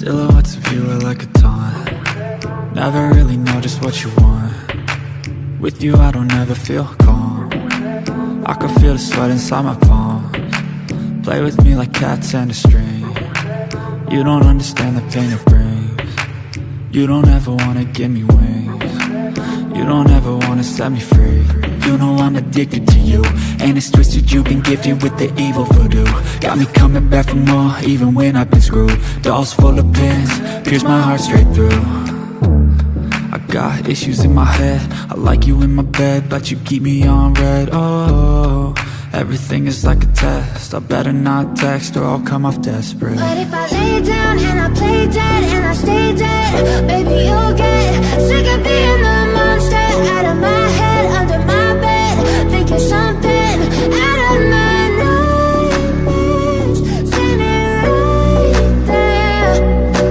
Silhouettes of you are like a taunt. Never really know just what you want. With you I don't ever feel calm. I can feel the sweat inside my palms. Play with me like cats and a string. You don't understand the pain it brings. You don't ever wanna give me wings. You don't ever wanna set me free. You know I'm addicted to you, and it's twisted, you've been gifted with the evil voodoo. Got me coming back for more, even when I've been screwed. Dolls full of pins, pierce my heart straight through. I got issues in my head, I like you in my bed, but you keep me on red. Oh, everything is like a test, I better not text or I'll come off desperate. But if I lay down and I play dead and I stay dead, baby you'll get sick of being the monster out of my head, under my bed, thinking something out of my nightmares, standing right there.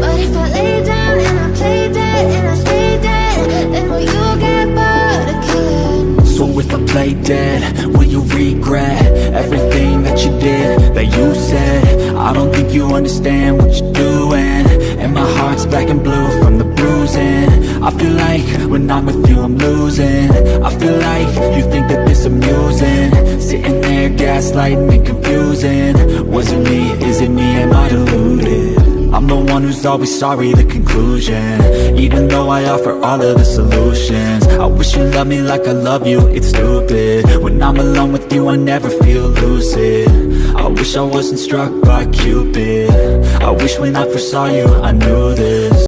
But if I lay down and I play dead and I stay dead, then will you get bored of killing? So if I play dead, will you regret everything that you did, that you said? I don't think you understand what you're doing, and my heart's black and blue from the bruising. I feel like when I'm with you I'm losing. I feel like you think that this amusing, sitting there gaslighting and confusing. Was it me? Is it me? Am I deluded? I'm the one who's always sorry, the conclusion, even though I offer all of the solutions. I wish you loved me like I love you, it's stupid. When I'm alone with you I never feel lucid. I wish I wasn't struck by Cupid. I wish when I first saw you I knew this.